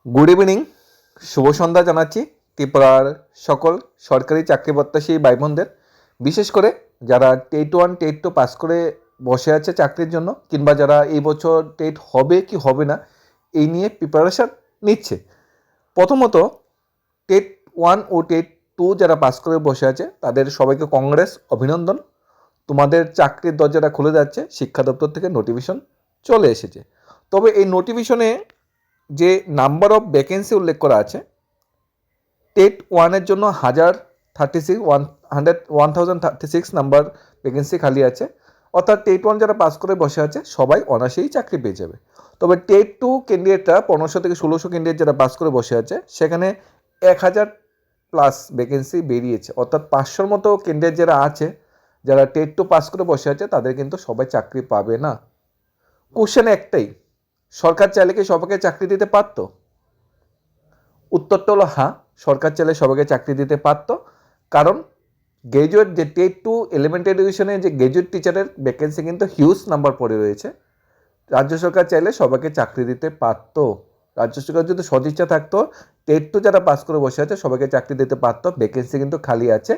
Good evening, শুভ সন্ধ্যা জানাচ্ছি ত্রিপুরার সকল সরকারি চাকরি প্রত্যাশী ভাই বোনদের, বিশেষ করে যারা টেট 1 টেট 2 পাস করে বসে আছে চাকরির জন্য, কিংবা যারা এই বছর টেট হবে কি হবে না এই নিয়ে প্রিপারেশান নিচ্ছে। প্রথমত টেট 1 ও টেট 2 যারা পাস করে বসে আছে তাদের সবাইকে কংগ্রেস, অভিনন্দন। তোমাদের চাকরির দরজাটা খুলে যাচ্ছে, শিক্ষা দপ্তর থেকে নোটিফিকেশন চলে এসেছে। তবে এই নোটিফিকেশনে যে নাম্বার অফ ভ্যাকেন্সি উল্লেখ করা আছে, টেট 1-এর জন্য 1036 নাম্বার ভ্যাকেন্সি খালি আছে, অর্থাৎ টেট 1 যারা পাস করে বসে আছে সবাই অনায়াসেই চাকরি পেয়ে যাবে। তবে টেট 2 ক্যান্ডিডেটরা 1500 থেকে 1600 ক্যান্ডিডেট যারা পাস করে বসে আছে, সেখানে 1000+ ভ্যাকেন্সি বেরিয়েছে, অর্থাৎ 500-র মতো ক্যান্ডিডেট যারা আছে, যারা টেট 2 পাস করে বসে আছে, তাদের কিন্তু সবাই চাকরি পাবে না। কোশ্চেন একটাই, সরকার চাইলে কি সবাইকে চাকরি দিতে পারত? উত্তরটা হলো হ্যাঁ, সরকার চাইলে সবাইকে চাকরি দিতে পারত। কারণ গ্র্যাজুয়েট যে টেট 2 এলিমেন্টারি এডুকেশনে যে গ্র্যাজুয়েট টিচারের ভ্যাকেন্সি কিন্তু হিউজ নাম্বার পড়ে রয়েছে। রাজ্য সরকার চাইলে সবাইকে চাকরি দিতে পারত। রাজ্য সরকার যদি সদিচ্ছা থাকতো, টেট 2 যারা পাস করে বসে আছে সবাইকে চাকরি দিতে পারত। ভ্যাকেন্সি কিন্তু খালি আছে।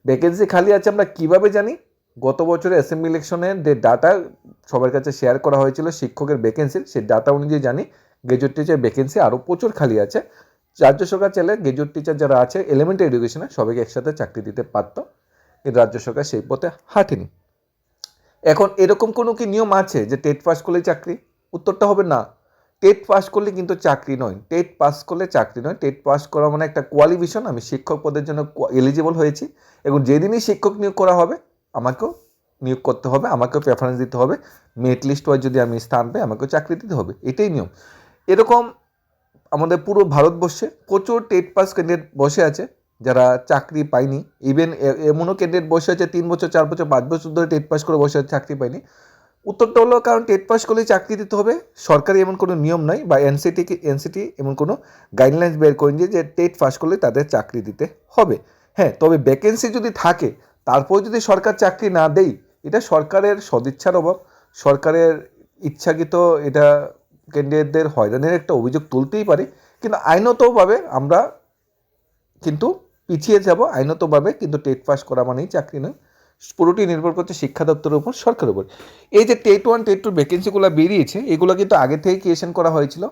ভ্যাকেন্সি খালি আছে আমরা কীভাবে জানি? গত বছরের অ্যাসেম্বলি ইলেকশনের যে ডাটা সবার কাছে শেয়ার করা হয়েছিল শিক্ষকের ভ্যাকেন্সির, সেই ডাটা অনুযায়ী জানি গ্র্যাজুয়েট টিচার ভ্যাকেন্সি আরও প্রচুর খালি আছে। রাজ্য সরকার চাইলে গ্র্যাজুয়েট টিচার যারা আছে এলিমেন্টারি এডুকেশনে সবাইকে একসাথে চাকরি দিতে পারত, কিন্তু রাজ্য সরকার সেই পথে হাঁটেনি। এখন এরকম কোনো কি নিয়ম আছে যে টেট পাস করলেই চাকরি? উত্তরটা হবে না। টেট পাস করলে কিন্তু চাকরি নয়, টেট পাস করলে চাকরি নয়। টেট পাস করা মানে একটা কোয়ালিফিকেশন, আমি শিক্ষক পদের জন্য এলিজিবল হয়েছি, এবং যেদিনই শিক্ষক নিয়োগ করা হবে আমাকেও নিয়োগ করতে হবে, আমাকেও প্রেফারেন্স দিতে হবে। মেরিট লিস্ট ওয়াইজ যদি আমি স্থান পাই আমাকেও চাকরি দিতে হবে, এটাই নিয়ম। এরকম আমাদের পুরো ভারতবর্ষে প্রচুর টেট পাস ক্যান্ডিডেট বসে আছে যারা চাকরি পায়নি। ইভেন এমনও ক্যান্ডিডেট বসে আছে 3 বছর 4 বছর 5 বছর ধরে টেট পাস করে বসে আছে, চাকরি পায়নি। উত্তরটা হলো কারণ টেট পাস করলেই চাকরি দিতে হবে, সরকারি এমন কোনো নিয়ম নাই, বা এনসিটি এমন কোনো গাইডলাইন্স বের করেন যে টেট পাস করলে তাদের চাকরি দিতে হবে। হ্যাঁ, তবে ভ্যাকেন্সি যদি থাকে তারপর যদি সরকার চাকরি না দেয়, এটা সরকারের সদিচ্ছার অভাব, সরকারের ইচ্ছাকৃত, এটা ক্যান্ডিডেটদের হয়রানির একটা অভিযোগ তুলতেই পারে। কিন্তু আইনতভাবে আমরা কিন্তু পিছিয়ে যাব, আইনতভাবে কিন্তু টেট পাস করা মানেই চাকরি নয়। পুরোটি নির্ভর করছে শিক্ষা দপ্তরের উপর, সরকারের উপর। এই যে টেট 1 টেট 2 ভ্যাকেন্সিগুলো বেরিয়েছে, এগুলো কিন্তু আগে থেকে ক্রিয়েশন করা হয়েছিল,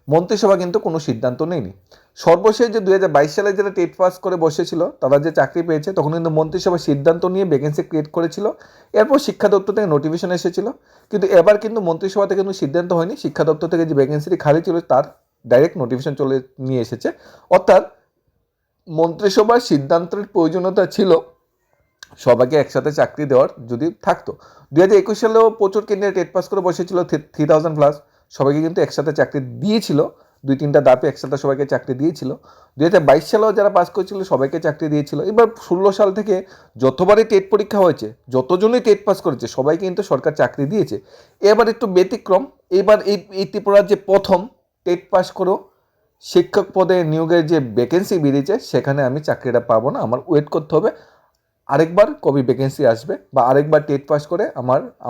মন্ত্রিসভা কিন্তু কোনো সিদ্ধান্ত নেয়নি। সর্বশেষ যে 2022 সালে যারা টেট পাস করে বসেছিল তারা যে চাকরি পেয়েছে, তখন কিন্তু মন্ত্রিসভা সিদ্ধান্ত নিয়ে ভ্যাকেন্সি ক্রিয়েট করেছিল, এরপর শিক্ষা দপ্তর থেকে নোটিফিকেশন এসেছিল। কিন্তু এবার কিন্তু মন্ত্রিসভা থেকে কোনো সিদ্ধান্ত হয়নি, শিক্ষা দপ্তর থেকে যে ভ্যাকেন্সিটি খালি ছিল তার ডাইরেক্ট নোটিফিকেশন চলে নিয়ে এসেছে। অর্থাৎ মন্ত্রিসভার সিদ্ধান্তের প্রয়োজনীয়তা ছিল সবাইকে একসাথে চাকরি দেওয়ার যদি থাকতো। 2021 সালেও প্রচুর ক্যান্ডিডেট টেট পাস করে বসেছিল, 3000+, সবাইকে কিন্তু একসাথে চাকরি দিয়েছিল, 2-3টা ধাপে একসাথে সবাইকে চাকরি দিয়েছিল। 2022 সালেও যারা পাস করেছিল সবাইকে চাকরি দিয়েছিল। এবার 16 সাল থেকে যতবারই টেট পরীক্ষা হয়েছে, যতজনই টেট পাস করেছে সবাইকে কিন্তু সরকার চাকরি দিয়েছে। এবার একটু ব্যতিক্রম, এবার এই ত্রিপুরার যে প্রথম টেট পাস করেও শিক্ষক পদে নিয়োগের যে ভ্যাকেন্সি বেরিয়েছে, সেখানে আমি চাকরিটা পাবো না, আমার ওয়েট করতে হবে আরেকবার কবে ভ্যাকেন্সি আসবে, বা আরেকবার টেট পাস করে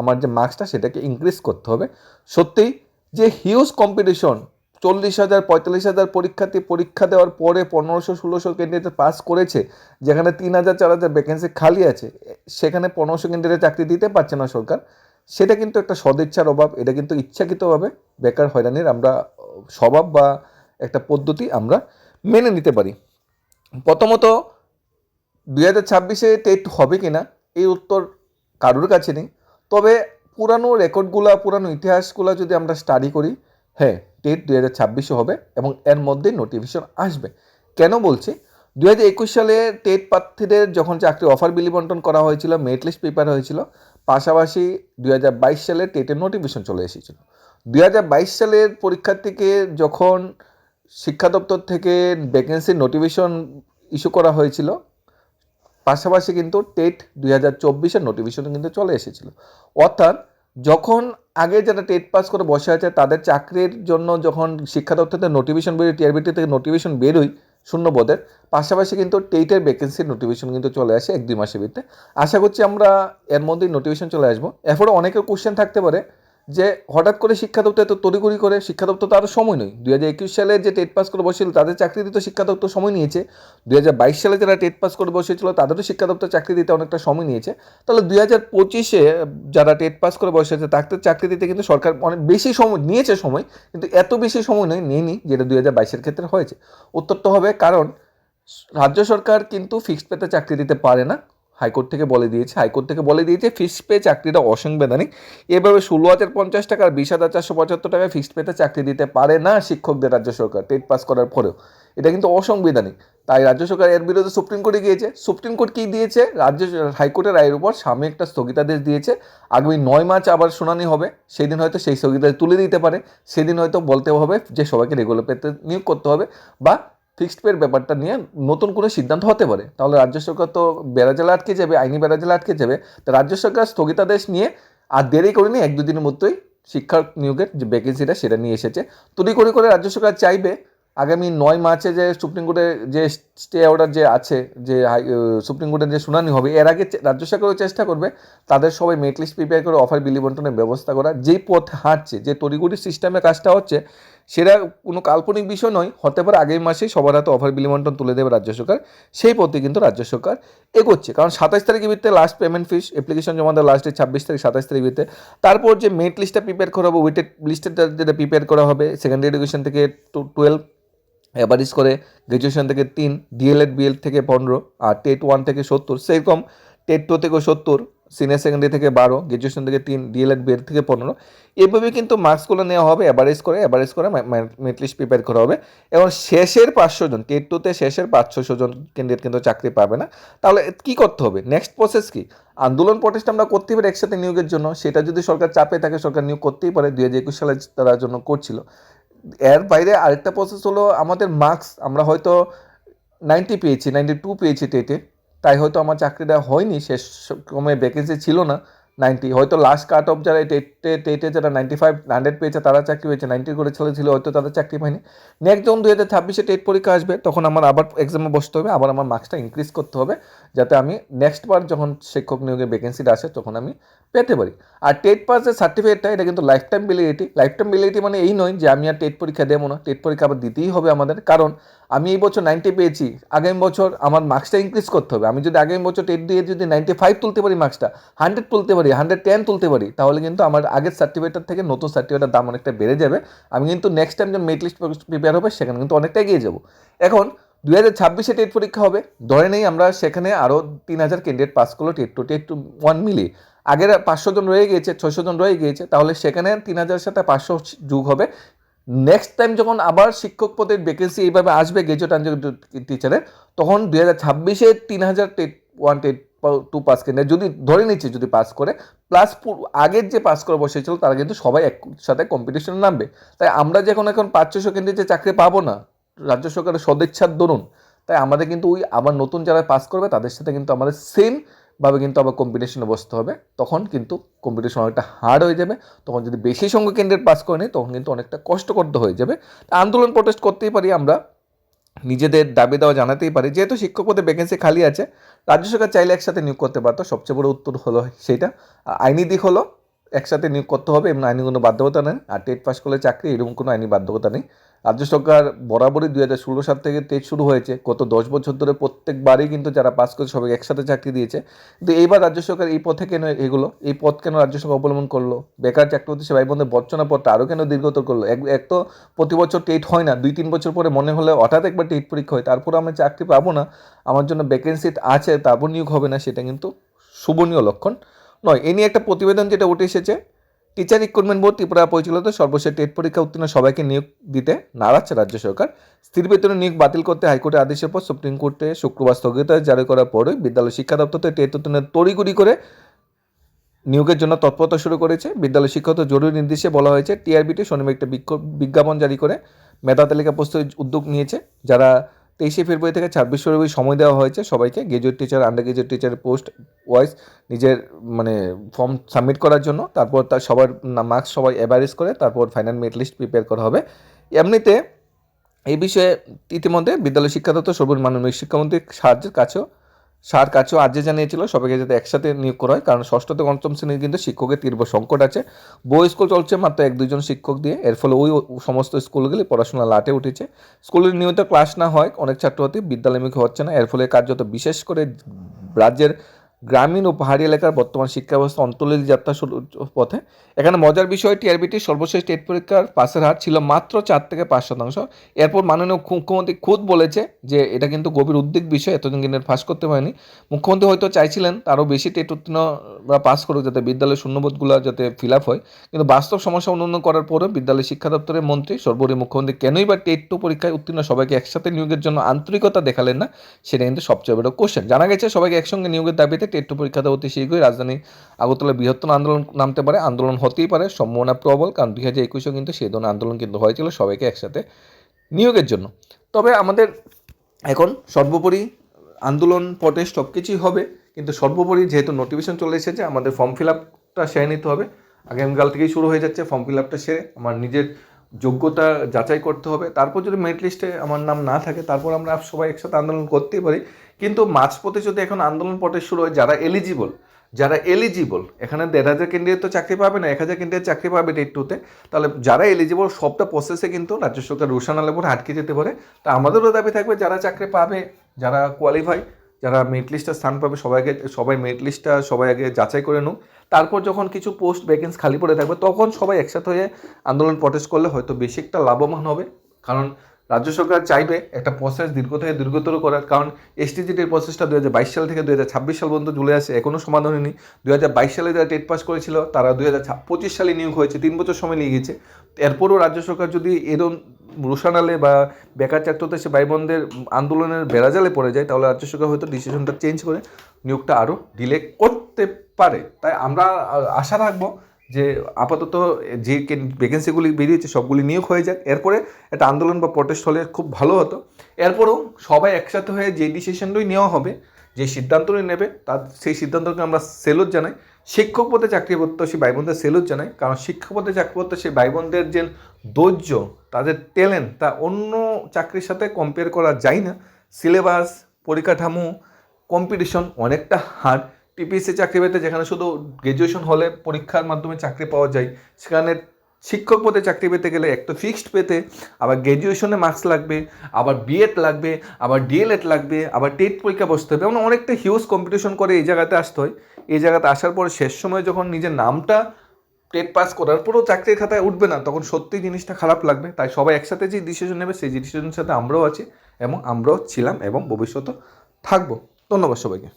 আমার যে মার্কসটা সেটাকে ইনক্রিজ করতে হবে। সত্যিই যে হিউজ কম্পিটিশন, 40,000 45,000 পরীক্ষার্থী পরীক্ষা দেওয়ার পরে 1500-1600 ক্যান্ডিডেট পাস করেছে, যেখানে 3,000-4,000 ভ্যাকেন্সি খালি আছে, সেখানে 1500 ক্যান্ডিডেট চাকরি দিতে পারছে না সরকার। সেটা কিন্তু একটা সদিচ্ছার অভাব, এটা কিন্তু ইচ্ছাকৃতভাবে বেকার হয়রানির আমরা স্বভাব বা একটা পদ্ধতি আমরা মেনে নিতে পারি। প্রথমত 2026-এ টেট হবে কি না এই উত্তর কারোর কাছে নেই। তবে পুরানো রেকর্ডগুলো, পুরানো ইতিহাসগুলো যদি আমরা স্টাডি করি, হ্যাঁ, টেট 2026-এ হবে এবং এর মধ্যেই নোটিফিকেশন আসবে। কেন বলছি? 2021 সালে টেট প্রার্থীদের যখন চাকরি অফার বিলি বন্টন করা হয়েছিল, মেরিট লিস্ট প্রিপেয়ার হয়েছিল, পাশাপাশি 2022 সালে টেটের নোটিফিকেশন চলে এসেছিল। 2022 সালের পরীক্ষার্থীকে যখন শিক্ষা দপ্তর থেকে ভ্যাকেন্সির নোটিফিকেশন ইস্যু করা হয়েছিল, পাশাপাশি কিন্তু টেট 2024-এর নোটিফিকেশন কিন্তু চলে এসেছিল। অর্থাৎ যখন আগে যারা টেট পাস করে বসে আছে তাদের চাকরির জন্য যখন শিক্ষা দপ্তর থেকে নোটিফিকেশন বেরোয়, টিআরবিটি থেকে নোটিফিকেশন বেরোয় শূন্যপদের, পাশাপাশি কিন্তু টেটের ভ্যাকেন্সির নোটিফিকেশন কিন্তু চলে আসে 1-2 মাসের ভিতরে। আশা করছি আমরা এর মধ্যেই নোটিফিকেশন চলে আসবো। এরপরে অনেকের কোশ্চেন থাকতে পারে যে হঠাৎ করে শিক্ষা দপ্তর এত তড়িঘড়ি করে, শিক্ষা দপ্তর তো আরও সময় নেই। 2021 সালে যে টেট পাস করে বসেছিল তাদের চাকরি দিতে শিক্ষা দপ্তর সময় নিয়েছে। 2022 সালে যারা টেট পাস করে বসেছিল তাদেরও শিক্ষা দপ্তর চাকরি দিতে অনেকটা সময় নিয়েছে। তাহলে 2025-এ যারা টেট পাস করে বসেছে তাদের চাকরি দিতে কিন্তু সরকার অনেক বেশি সময় নিয়েছে, সময় কিন্তু এত বেশি সময় নেয়নি যেটা 2022-এর ক্ষেত্রে হয়েছে। উত্তর তো হবে কারণ রাজ্য সরকার কিন্তু ফিক্সড পেতে চাকরি দিতে পারে না। হাইকোর্ট থেকে বলে দিয়েছে ফিক্সড পে চাকরিটা অসাংবিধানিক। এভাবে 16,050 টাকা আর 20,475 টাকায় ফিক্সড পেতে চাকরি দিতে পারে না শিক্ষকদের রাজ্য সরকার টেট পাস করার পরেও। এটা কিন্তু অসাংবিধানিক। তাই রাজ্য সরকার এর বিরুদ্ধে সুপ্রিম কোর্টে গিয়েছে। সুপ্রিম কোর্ট কী দিয়েছে? হাইকোর্টের রায়ের উপর সামনে একটা স্থগিতাদেশ দিয়েছে। আগামী 9 মার্চ আবার শুনানি হবে। সেই দিন হয়তো সেই স্থগিতাদেশ তুলে দিতে পারে। সেদিন হয়তো বলতে হবে যে সবাইকে রেগুলার পেতে নিয়োগ করতে হবে বা ফিক্সড পের ব্যাপারটা নিয়ে নতুন কোনো সিদ্ধান্ত হতে পারে। তাহলে রাজ্য সরকার তো বেড়াজালে আটকে যাবে, আইনি বেড়াজালে আটকে যাবে। তো রাজ্য সরকার স্থগিতাদেশ নিয়ে আর দেরি করেনি, 1-2 দিনের মধ্যেই শিক্ষক নিয়োগের যে ভ্যাকেন্সিটা সেটা নিয়ে এসেছে। তৈরি করে রাজ্য সরকার চাইবে আগামী 9 মার্চে যে সুপ্রিম কোর্টের যে স্টে অর্ডার যে আছে, যে সুপ্রিম কোর্টের যে শুনানি হবে, এর আগে রাজ্য সরকারও চেষ্টা করবে তাদের সবাই মেরিট লিস্ট প্রিপেয়ার করে অফার বিলি বন্টনের ব্যবস্থা করা। যেই পথ হাঁটছে, যে তড়িঘড়ি সিস্টেমে কাজটা হচ্ছে, সেটা কোনো কাল্পনিক বিষয় নয়। হতে পারে আগামী মাসেই সবার হাতে অফার বিলি বন্টন তুলে দেবে রাজ্য সরকার। সেই পথে কিন্তু রাজ্য সরকার এগোচ্ছে, কারণ 27 তারিখের ভিতরে লাস্ট পেমেন্ট ফিস, অ্যাপ্লিকেশন জমা দেওয়ার লাস্ট ডেট 26 তারিখ, 27 তারিখের ভিতরে। তারপর যে মেরিট লিস্টটা প্রিপেয়ার করা হবে, ওয়েটেড লিস্টটা যেটা প্রিপেয়ার করা হবে, সেকেন্ডারি এডুকেশন থেকে 12, এভারেজ করে গ্র্যাজুয়েশন থেকে 3, ডিএলএড বিএল থেকে 15, আর টেট 1 থেকে 70, সেরকম টেট 2 থেকে 70, সিনিয়র সেকেন্ডারি থেকে 12, গ্র্যাজুয়েশন থেকে 3, ডিএলএড বিএল থেকে 15। এভাবে কিন্তু মার্কসগুলো নেওয়া হবে, অ্যাভারেজ করে মেরিট লিস্ট প্রিপেয়ার করা হবে। এবং শেষের 500 জন, টেট 2-তে শেষের 500 জন ক্যান্ডিডেট কিন্তু চাকরি পাবে না। তাহলে কী করতে হবে? নেক্সট প্রসেস কি? আন্দোলন প্রটেস্ট আমরা করতেই পারি একসাথে নিয়োগের জন্য। সেটা যদি সরকার চাপে থাকে, সরকার নিয়োগ করতেই পারে। 2021 সালে তারা জন্য করছিল। এর বাইরে আরেকটা প্রসেস হলো আমাদের মার্কস, আমরা হয়তো 90 পেয়েছি, 92 পেয়েছি টেটে, তাই হয়তো আমার চাকরিটা হয়নি, শেষ ক্রমে ভ্যাকেন্সি ছিল না 90। হয়তো লাস্ট কাট অফ যারা টেটে যারা 95, 100 পেয়েছে তারা চাকরি পেয়েছে, 90 করে ছিল হয়তো তাদের চাকরি পায়নি। নেক্সট যখন 2026-এ টেট পরীক্ষা আসবে, তখন আমার আবার এক্সামে বসতে হবে, আবার আমার মার্কসটা ইনক্রিজ করতে হবে, যাতে আমি নেক্সট বার যখন শিক্ষক নিয়োগের ভ্যাকেন্সিটা আসে তখন আমি পেতে পারি। আর টেট পাসের সার্টিফিকেটটা, এটা কিন্তু লাইফ টাইম ভ্যালিডিটি মানে এই নয় যে আমি আর টেট পরীক্ষা দেবো না, টেট পরীক্ষা আবার দিতেই হবে আমাদের। কারণ আমি এই বছর 90 পেয়েছি, আগামী বছর আমার মার্কসটা ইনক্রিজ করতে হবে। আমি যদি আগামী বছর টেট দিয়ে যদি 95 তুলতে পারি, মার্কসটা 100 তুলতে পারি, 110 তুলতে পারি, তাহলে কিন্তু আমার আগের সার্টিফিকেটের থেকে নতুন সার্টিফিকেটের দাম অনেকটা বেড়ে যাবে। আমি কিন্তু নেক্সট টাইম যখন মেরিট লিস্ট প্রিপেয়ার হবে সেখানে কিন্তু অনেকটা এগিয়ে যাবো। এখন 2026-এ টেট পরীক্ষা হবে, ধরে নেই আমরা সেখানে আরও 3000 ক্যান্ডিডেট পাস করলো টেট 1 মিলিয়ে। আগের 500 জন রয়ে গিয়েছে, 600 জন রয়ে গিয়েছে, তাহলে সেখানে 3000-এর সাথে 500 যোগ হবে। নেক্সট টাইম যখন আবার শিক্ষক পদের ভ্যাকেন্সি এইভাবে আসবে গ্র্যাজুয়েট আনগ্র্যাজুয়েট টিচারের, তখন 2026-এ 3000 টেট 1 টেট 2 পাস ক্যান্ডিডেট যদি ধরে নিচ্ছে, যদি পাস করে, প্লাস আগের যে পাস করে বসেছিল তারা কিন্তু সবাই একসাথে কম্পিটিশনে নামবে। তাই আমরা এখন 500 ক্যান্ডিডেটের চাকরি পাবো না রাজ্য সরকারের সদিচ্ছার দরুন। তাই আমাদের কিন্তু ওই আবার নতুন যারা পাস করবে তাদের সাথে কিন্তু আমাদের সেম ভাবে কিন্তু আবার কম্পিটিশনে বসতে হবে। তখন কিন্তু কম্পিটিশন অনেকটা হার্ড হয়ে যাবে। তখন যদি বেশি সংখ্যক ক্যান্ডিডেট পাস করে নেই, তখন কিন্তু অনেকটা কষ্টকর হয়ে যাবে। আন্দোলন প্রটেস্ট করতেই পারি আমরা, নিজেদের দাবি দেওয়া জানাতেই পারি। যেহেতু শিক্ষক পদে ভ্যাকেন্সি খালি আছে, রাজ্য সরকার চাইলে একসাথে নিয়োগ করতে পারতো। সবচেয়ে বড় উত্তর হলো সেইটা। আইনি দিক হলো একসাথে নিয়োগ করতে হবে, এমন আইনি কোনো বাধ্যকতা নেই। আর টেট পাস করলে চাকরি, এরকম কোনো আইনি বাধ্যকতা নেই। রাজ্য সরকার বরাবরই 2016 সাল থেকে টেট শুরু হয়েছে, গত 10 বছর ধরে প্রত্যেকবারই কিন্তু যারা পাস করেছে সবাই একসাথে চাকরি দিয়েছে। কিন্তু এইবার রাজ্য সরকার এই পথে কেন এগুলো, এই পথ কেন রাজ্য সরকার অবলম্বন করলো? বেকার চাকরি সে ভাই বোনদের বঞ্চনা পথটা আরও কেন দীর্ঘতর করলো? এক তো প্রতি বছর টেট হয় না, 2-3 বছর পরে মনে হলে হঠাৎ একবার টেট পরীক্ষা হয়, তারপরে আমি চাকরি পাবো না, আমার জন্য ভ্যাকেন্সি আছে তারপর নিয়োগ হবে না, সেটা কিন্তু শুভনীয় লক্ষণ নয়। এ নিয়ে একটা প্রতিবেদন যেটা উঠে এসেছে, টিচার রিক্রুটমেন্ট বোর্ড ত্রিপুরা পরিচালিত সর্বশেষ টেট পরীক্ষা উত্তীর্ণ সবাইকে নিয়োগ দিতে নারাজ রাজ্য সরকার। স্থির বেতনে নিয়োগ বাতিল করতে হাইকোর্টের আদেশের পর সুপ্রিম কোর্টে শুক্রবার স্থগিতাদেশ জারি করার পরই বিদ্যালয় শিক্ষা দপ্তর থেকে টেট উত্তীর্ণের তড়িঘড়ি করে নিয়োগের জন্য তৎপরতা শুরু করেছে। বিদ্যালয় শিক্ষক জরুরি নির্দেশে বলা হয়েছে, টিআরবিটি শনিবার একটা বিজ্ঞাপন জারি করে মেধা তালিকা প্রস্তুতির উদ্যোগ নিয়েছে। যারা 23 ফেব্রুয়ারি থেকে 26 ফেব্রুয়ারি সময় দেওয়া হয়েছে সবাইকে, গ্র্যাজুয়েট টিচার, আন্ডার গ্র্যাজুয়েট টিচারের পোস্ট ওয়াইজ নিজের ফর্ম সাবমিট করার জন্য। তারপর তার সবার মার্কস সবাই অ্যাভারেজ করে তারপর ফাইনাল মেরিট লিস্ট প্রিপেয়ার করা হবে। এমনিতে এই বিষয়ে ইতিমধ্যে বিদ্যালয় শিক্ষা দপ্তর সর্বোচ্চ মাননীয় শিক্ষামন্ত্রীর সাহায্যের কাছেও স্যার কাছেও আর্জি জানিয়েছিল সবাইকে যাতে একসাথে নিয়োগ করা হয়, কারণ ষষ্ঠ থেকে পঞ্চম শ্রেণীর কিন্তু শিক্ষকের তীব্র সংকট আছে। বহু স্কুল চলছে মাত্র 1-2 জন শিক্ষক দিয়ে, এর ফলে ওই সমস্ত স্কুলগুলি পড়াশোনা লাটে উঠেছে। স্কুলের নিয়মিত ক্লাস না হয় অনেক ছাত্রছাত্রী বিদ্যালয়মুখী হচ্ছে না, এর ফলে কার্যত বিশেষ করে রাজ্যের গ্রামীণ ও পাহাড়ি এলাকার বর্তমান শিক্ষা ব্যবস্থা অন্তর্লীন যাত্রা শুরু পথে। এখানে মজার বিষয়, টিআরবিটির সর্বশেষ টেট পরীক্ষার পাসের হার ছিল মাত্র 4 থেকে 5%। এরপর মাননীয় মুখ্যমন্ত্রী খুদ বলেছে যে এটা কিন্তু গভীর উদ্বেগ বিষয়, এতজন কিন্তু পাস করতে পারেনি। মুখ্যমন্ত্রী হয়তো চাইছিলেন তারও বেশি টেট উত্তীর্ণরা পাস করুক, যাতে বিদ্যালয়ের শূন্যপদগুলো যাতে ফিল আপ হয়। কিন্তু বাস্তব সমস্যা উন্নয়ন করার পরেও বিদ্যালয় শিক্ষা দপ্তরের মন্ত্রী সর্বোপরি মুখ্যমন্ত্রী কেনই বা টেট 2 পরীক্ষায় উত্তীর্ণ সবাইকে একসাথে নিয়োগের জন্য আন্তরিকতা দেখালেন না, সেটা কিন্তু সবচেয়ে বড় কোশ্চেন। জানা গেছে সবাইকে একসঙ্গে নিয়োগের দাবিতে টেট 2 পরীক্ষাতে অতি শীঘ্রই রাজধানী আগরতলা বৃহত্তর আন্দোলন নামতে পারে। আন্দোলন হতেই পারে, সম্ভাবনা প্রবল, কারণ 2021-এও কিন্তু সেই ধরনের আন্দোলন কিন্তু হয়েছিল সবাইকে একসাথে নিয়োগের জন্য। তবে আমাদের এখন সর্বোপরি আন্দোলন প্রটেস্ট সব কিছুই হবে, কিন্তু সর্বোপরি যেহেতু নোটিফিকেশন চলে এসেছে আমাদের ফর্ম ফিল আপটা সেরে নিতে হবে। আগামীকাল থেকেই শুরু হয়ে যাচ্ছে, ফর্ম ফিল আপটা সেরে আমার নিজের যোগ্যতা যাচাই করতে হবে। তারপর যদি মেরিট লিস্টে আমার নাম না থাকে তারপর আমরা সবাই একসাথে আন্দোলন করতেই পারি। কিন্তু মাঝপথে যদি এখন আন্দোলন প্রটেস্ট শুরু হয়, যারা এলিজিবল এখানে 1,500 ক্যান্ডিডেট তো চাকরি পাবে না, 1,000 ক্যান্ডিডেট চাকরি পাবে টেট 2-তে, তাহলে যারা এলিজিবল সবটা প্রসেসে কিন্তু রাজ্য সরকার রোশানালের উপর আটকে যেতে পারে। তা আমাদেরও দাবি থাকবে যারা চাকরি পাবে, যারা কোয়ালিফাই, যারা মেরিট লিস্টে স্থান পাবে সবাই মেরিট লিস্টটা সবাই আগে যাচাই করে নিক। তারপর যখন কিছু পোস্ট ভ্যাকেন্সি খালি পড়ে থাকবে তখন সবাই একসাথে হয়ে আন্দোলন প্রটেস্ট করলে হয়তো বেশি একটা লাভবান হবে। কারণ রাজ্য সরকার চাইবে একটা প্রসেস দীর্ঘ থেকে দীর্ঘতর করার, কারণ এসটিজিটির প্রসেসটা 2022 সাল থেকে 2026 সাল পর্যন্ত চলে আসে, এখনও সমাধান হয়নি। 2022 সালে যারা টেট পাস করেছিল তারা 2025 সালে নিয়োগ হয়েছে, 3 বছর সময় লেগে গেছে। এরপরও রাজ্য সরকার যদি এরকম রোশানালে বা বেকার ছাত্রদের সে ভাই বোনদের আন্দোলনের বেড়াজালে পড়ে যায়, তাহলে রাজ্য সরকার হয়তো ডিসিশনটা চেঞ্জ করে নিয়োগটা আরও ডিলে করতে পারে। তাই আমরা আশা রাখবো যে আপাতত যে ভ্যাকেন্সিগুলি বেরিয়েছে সবগুলি নিয়োগ হয়ে যাক, এরপরে একটা আন্দোলন বা প্রটেস্ট হলে খুব ভালো হতো। এরপরেও সবাই একসাথে হয়ে যে ডিসিশনটাই নেওয়া হবে, যে সিদ্ধান্তই নেবে তার সেই সিদ্ধান্তকে আমরা সেলুট জানাই। শিক্ষক পদে চাকরি প্রত্যাশী ভাই বোনদের সেলুট জানাই, কারণ শিক্ষক পদে চাকরি প্রত্যাশী ভাই বোনদের যে ধৈর্য, তাদের ট্যালেন্ট, তা অন্য চাকরির সাথে কম্পেয়ার করা যায় না। সিলেবাস, পরিকাঠামো, কম্পিটিশন অনেকটা হার্ড। টিপিএসসি চাকরি পেতে যেখানে শুধু গ্র্যাজুয়েশন হলে পরীক্ষার মাধ্যমে চাকরি পাওয়া যায়, সেখানে শিক্ষক পদে চাকরি পেতে গেলে একটা ফিক্সড পেতে আবার গ্র্যাজুয়েশনে মার্কস লাগবে, আবার বিএড লাগবে, আবার ডিএলএড লাগবে, আবার টেট পরীক্ষা বসতে হবে, মানে অনেকটা হিউজ কম্পিটিশন করে এই জায়গাতে আসতে হয়। এই জায়গাতে আসার পরে শেষ সময় যখন নিজের নামটা টেট পাস করার পরেও চাকরির খাতায় উঠবে না, তখন সত্যিই জিনিসটা খারাপ লাগবে। তাই সবাই একসাথে যে ডিসিশন নেবে সেই ডিসিশনের সাথে আমরাও আছি এবং আমরাও ছিলাম এবং ভবিষ্যতেও থাকবো। ধন্যবাদ সবাইকে।